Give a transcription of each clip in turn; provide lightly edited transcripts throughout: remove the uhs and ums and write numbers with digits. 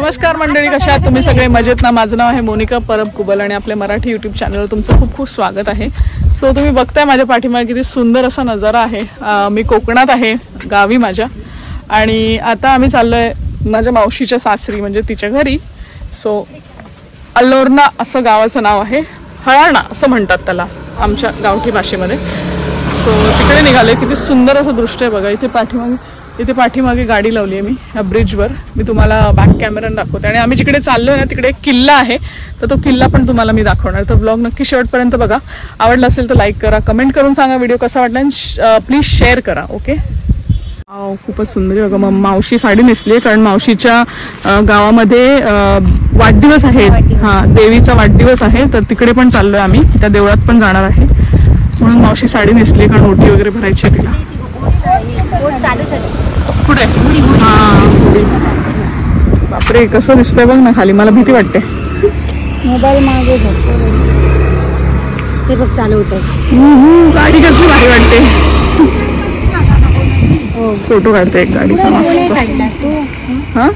नमस्कार मंडळी, कशा आहात तुम्ही सगळे? मजेत ना? माझं नाव आहे मोनिका परब कुबल आणि आपल्या मराठी यूट्यूब चॅनलवर तुमचं खूप खूप स्वागत आहे. सो तुम्ही बघताय माझ्या पाठीमागे किती सुंदर असा नजारा आहे. मी कोकणात आहे, गावी माझ्या, आणि आता आम्ही चाललोय माझ्या मावशीच्या सासरी, म्हणजे तिच्या घरी. सो अल्लोरणा असं गावाचं नाव आहे, हळाणा असं म्हणतात त्याला आमच्या गावठी भाषेमध्ये. सो तिकडे निघाले. किती सुंदर असं दृश्य आहे बघा. इथे पाठीमागे गाडी लावली आहे मी या ब्रिजवर. मी तुम्हाला बॅक कॅमेराने दाखवते. आणि आम्ही जिकडे चाललो आहे ना तिकडे एक किल्ला आहे, तर तो किल्ला पण तुम्हाला मी दाखवणार. तर ब्लॉग नक्की शेवटपर्यंत बघा. आवडला असेल तर लाईक करा, कमेंट करून सांगा व्हिडिओ कसा वाटला, आणि प्लीज शेअर करा. ओके. खूपच सुंदर बघा. मग मावशी साडी नेसली आहे, कारण मावशीच्या गावामध्ये वाढदिवस आहे. हां, देवीचा वाढदिवस आहे, तर तिकडे पण चाललोय आम्ही. त्या देवळात पण जाणार आहे, म्हणून मावशी साडी नेसली, कारण ओटी वगैरे भरायची तिला. कुठे? हां, बापरे कसं दिसतंय बघ ना खाली. मला भीती वाटते. मोबाईल मागे ते बघ चालवतंय. गाडी कसली भारी वाटते. फोटो काढते एक गाडीचा मस्त. हां,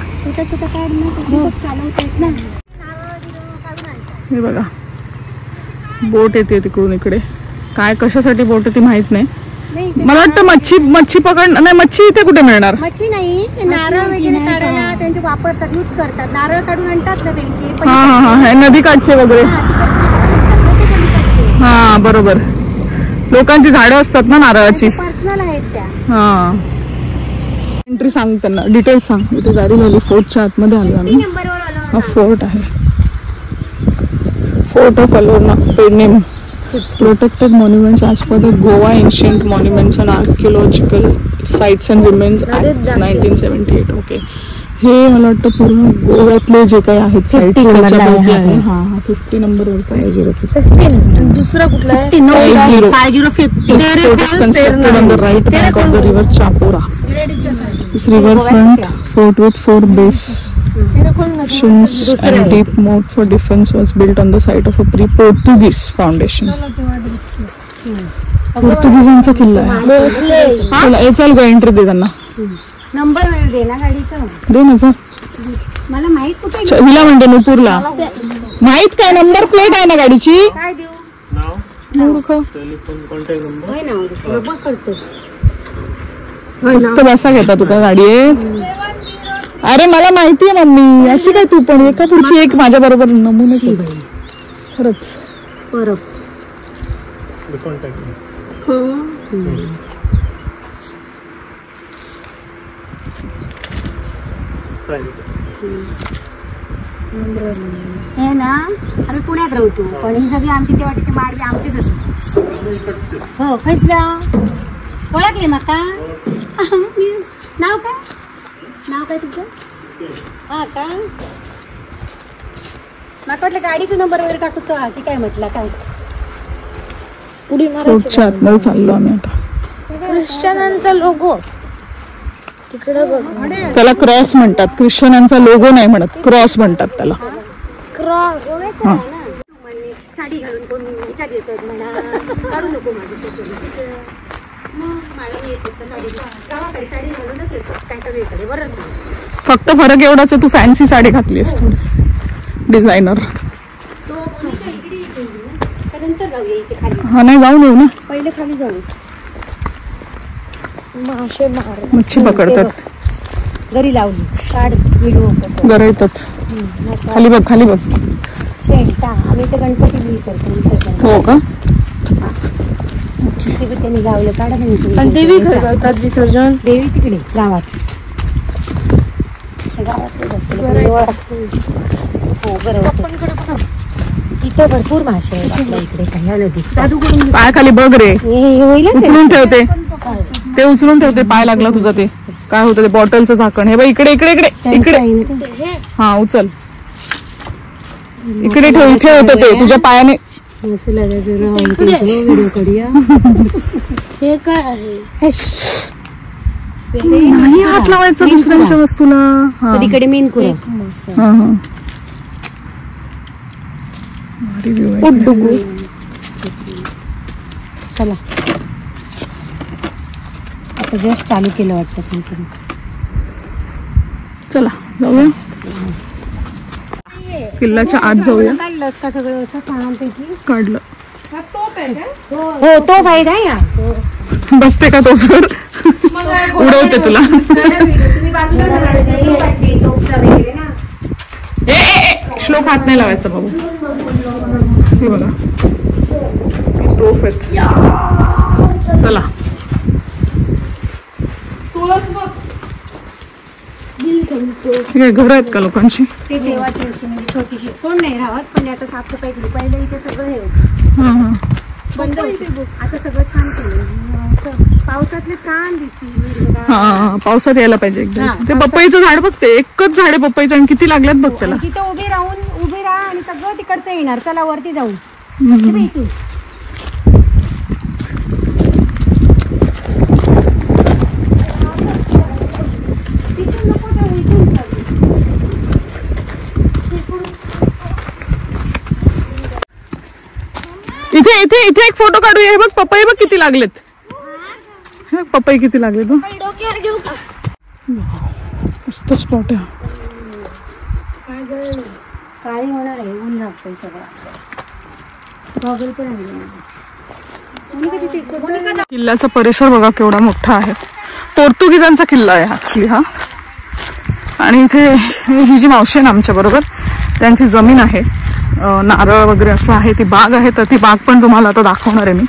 हे बघा बोट येते तिकडून इकडे. काय कशासाठी बोट येते माहित नाही. मला वाटतं मच्छी पकड नाही. मच्छी इथे कुठे मिळणार? मच्छी नाही, नारळ वगैरे काढायला त्यांचे वापरतात, यूज करतात. नारळ काढून आणतात ना त्यांची. हा, नदी काठचे वगैरे. हा बरोबर, लोकांची झाडं असतात ना नारळाची, पर्सनल आहेत त्या. हा. एंट्री सांग त्यांना, डिटेल्स सांग. इथे गाडी लावली. फोर्टच्या आतमध्ये आलो आम्ही. हा फोर्ट आहे, fort of Alorna, paid name. Protected monuments as per the Goa Ancient Monuments and Archaeological Sites and Remains Act 1978. Okay. हे मला वाटतं पूर्ण गोव्यातले जे काही आहेत साइट्स त्याच्यापैकी आहे. हा, 50 नंबर वरचा आहे. 050. दुसरा कुठला आहे? 50. Constructed on the right bank of the river Chapora. This river front fort with 4 bases and deep moat for defense was built on the site of a pre-Portuguese foundation. पोर्तुगीजांचा किल्ला आहे. चल ग, एंट्री दे त्यांना. नंबर दे ना गाडीचा. 2000. मला माहित कुठे हिला म्हणते नुपूरला. माहित काय? नंबर प्लेट आहे ना गाडीची. काय देऊ? मूर्ख. टेलिफोन कॉन्टॅक्ट नंबर आहे ना. बघ करतो. फक्त बसा घेता तू. काय गाडी आहे? अरे मला माहिती आहे मम्मी. अशी काय तू पण एका पुढची एक माझ्या बरोबर नमुने. खरंच परब. हे ना, आम्ही पुण्यात राहतो, पण ही सगळी आमची तेव्हाची माडवी आमचीच असत. हो, फसला ओळखले माका. नाव काय? नाव काय तुझं? हा का? माका वाटलं गाडीचा नंबर वगैरे टाकतो. हा, ती काय म्हटलं काय? रोडच्या आतमध्ये चाललो आम्ही आता. ख्रिश्चनांचा लोगो तिकडे बघ. त्याला क्रॉस म्हणतात. ख्रिश्चनांचा लोगो नाही म्हणत, क्रॉस म्हणतात त्याला. क्रॉस. साडी घालून कोण विचार येतात म्हणा. काढू नको माझी. फक्त फरक एवढाच आहे, तू फॅन्सी साडी घातलीस थोडी, डिझायनर. हा, नाही जाऊन येऊ ना. पहिले खाली जाऊ. मासे मच्छी पकडतात. घरी लावली. काढ व्हिडिओ. घरी येतात. खाली बघ, खाली बघ. शेंटा. आम्ही ते गणपती करतो. हो का? त्यांनी लावलं. काढा. देवी करतात विसर्जन. देवी तिकडे गावात. हो बरोबर. इथे भरपूर मासे आहेत आपल्या इकडे. ह्या नदीत पाय खाली बघ रे. उचलून ठेवते ते, उचलून ठेवते. पाय लागला तुझा. ते काय होतं ते बॉटलचं झाकण. हे बघ इकडे इकडे इकडे इकडे. हा, उचल. इकडे ठेव. इथे होतं ते तुझ्या पायाने. व्हिडिओ करूया. हे काय आहे? नाही हात लावायचं दुसऱ्यांच्या वस्तूला. तिकडे मेन करू. चला आता जस्ट चालू केलं वाटतं. चला जाऊया. किल्ल्याच्या आत जाऊया. काढलंस का सगळं असं छानपैकी? काढलं. हो तो फायदा आहे या. बसते का तो तर उडवते तुला. श्लोक हात नाही लावायचा बाबू. हे बघा तोफ आहेत. चला घर आहेत का लोकांची? ते देवाची अशी म्हणजे छोटीशी कोण नाही राहत, पण आता साफसफाई केली. पहिलं इथे सगळं हे होतं बंद होतं. आता सगळं छान केलं. पावसातले छान दिसतील. हा पावसात यायला पाहिजे एकदा. ते पपईचं झाड बघते, एकच झाड आहे पपईचं आणि किती लागल्यात बघ त्याला. तिथे उभी राहा आणि सगळं तिकडचं येणार. चला वरती जाऊ. इथून इथे इथे इथे एक फोटो काढूया. हे बघ पपई बघ किती लागलेत. पपई किती लागलेत. मस्त स्पॉट आहे. काय होणार आहे? ऊन लागतंय सगळं. गॉगल पण किल्ल्याचा परिसर बघा केवढा मोठा आहे. पोर्तुगीजांचा किल्ला आहे ऍक्च्युली हा. आणि इथे ही जी मावशी आहे ना आमच्या बरोबर, त्यांची जमीन आहे. नारळ वगैरे असं आहे. ती बाग आहे, तर ती बाग पण तुम्हाला आता दाखवणार आहे मी.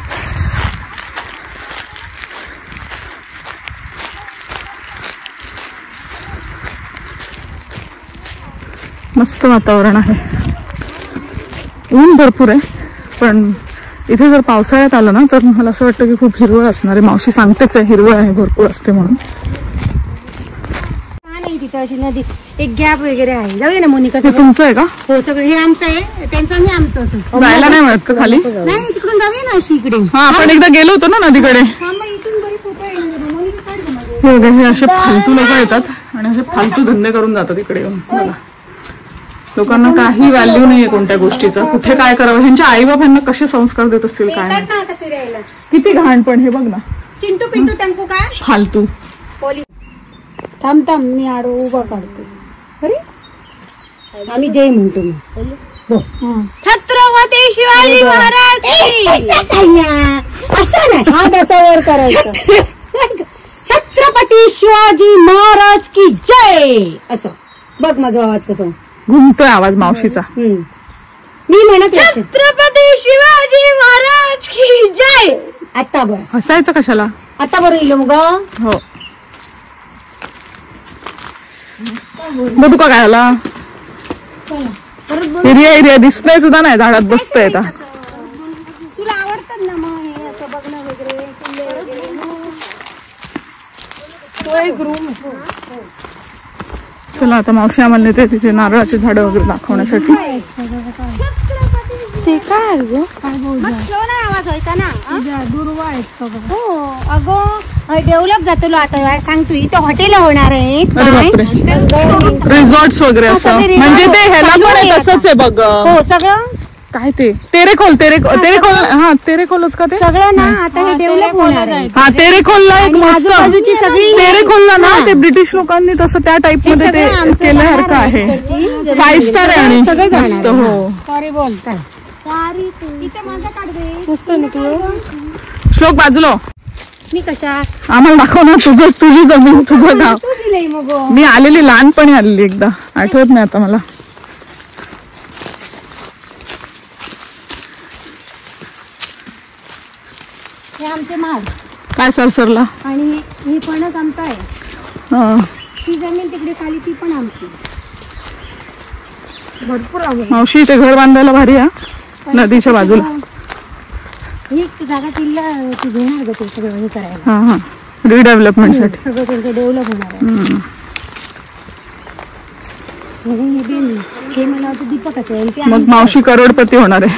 मस्त वातावरण आहे. ऊन भरपूर आहे, पण इथे जर पावसाळ्यात आलं ना तर मला असं वाटतं की खूप हिरवळ असणार आहे. मावशी सांगतेच आहे हिरवळ आहे भरपूर असते म्हणून. तिथं अशी नदी एक गॅप वगैरे आहे. जाऊया ना मोनिका. हे तुमचं आहे का? हो सगळं हे आमचं आहे. त्यांचं आणि आमचं असं. जायला नाही मिळत का खाली? नाही तिकडून जाऊया ना अशी इकडे. हा आपण एकदा गेलो होतो ना नदीकडे. इथून बरी फोटो येणार. हे असे फालतू लोक येतात आणि असे फालतू धंदे करून जातात इकडे येऊन. बघा लोकांना काही व्हॅल्यू नाहीये कोणत्या गोष्टीचा. कुठे काय करावं, ह्यांच्या आई बाप ह्यांना कसे संस्कार देत असतील काय नाही. किती घाण. पण हे बघ ना चिंटू पिंटू टँकू काय फालतू. थांब मी आडो उभा काढतो. अरे आम्ही जय म्हणतो मी. छत्रपती शिवाजी महाराज. असं नाही हा दसावर करायचं. छत्रपती शिवाजी महाराज की जय असं. बघ माझा आवाज कसा घुमतोय आवाज मावशीचा. मी म्हणत छत्रपती शिवाजी महाराज की जय. आता बस हसायचं कशाला? आता बरं येईल मग. हो बघू का काय आला. एरिया दिसतंय सुद्धा नाही. झाडात बसतंय आता. तुला आवडतात ना मग हे असं बघणं वगैरे किल्ले वगैरे. तो एक रूम. चला आता मावशी आम्हाला नेते तिचे नारळाची झाडं वगैरे दाखवण्यासाठी. ते काय ग आवाज व्हायचा ना. दुर्वा आहेत. हो अगं डेव्हलप जातो आता. सांगतो इथे हॉटेल होणार आहे. रिसॉर्ट्स वगैरे असं म्हणजे ते ह्याला पण तसंच आहे बघ. हो सगळं काय ते तेरेखोल हा तेरेखोलच का ते सगळं ना आता हे डेव्हलप होणार आहे. हा तेरेखोलला एक मस्त आजूबाजूची सगळी तेरेखोलला ना ते ब्रिटिश लोकांनी तसं त्या टाइप मध्ये ते केल्यासारखं आहे. 5 स्टार आहे आणि मस्त. हो सॉरी बोल काय श्लोक बाजूला. मी कशा आम्हाला दाखव ना तुझी जमीन तुझं गाव. मी आलेली लहानपणी आलेली एकदा, आठवत नाही आता मला. हे आमचे माड काय सरसरला. आणि ही फणस आमचा आहे. ती जमीन तिकडे खाली ती पण आमची. भरपूर आहे मावशी इथे घर बांधायला भारी आहे नदीच्या बाजूला. ही जागा किल्ला ती घेणार ग ते सगळं हे करायला. हा हा रिडेव्हलपमेंट साठी सगळं त्यांचं डेव्हलप होणार आहे. हे मला वाटतं दीपकाचं आहे. मग मावशी करोडपती होणार आहे.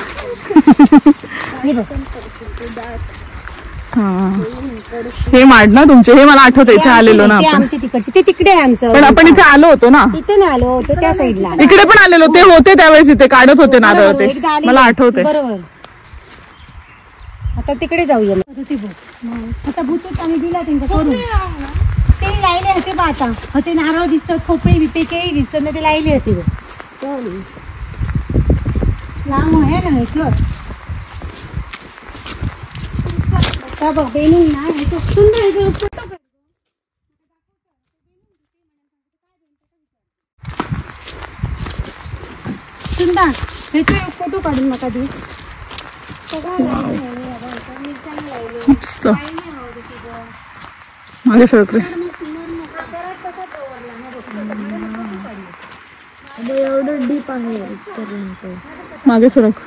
हे माड ना तुमचे. हे मला आठवतं इथे आलेलो ना आपण. ते तिकडे आहे आमचं. पण आपण इथे आलो होतो ना. इथे नाही आलो होतो त्या साईडला. इकडे पण आलेलो ते होते त्यावेळेस इथे काढत होते नारळ ते मला आठवते. बरोबर. आता तिकडे जाऊया. आता भूतूत आम्ही दिला त्यांचा करून. ते लायले होते बा आता. ते नारळ दिसतात, खोपळे बिपे केळी दिसतात ना ते लायले होते. लांब आहे ना ह्याचं का बघ बेनून ना ह्याचं सुंदर ह्याचं फोटो काढ. सुंदर ह्याचे फोटो काढून नका दे. मस्त मागे सरक रे. एवढं डीप आहे मागे सरक.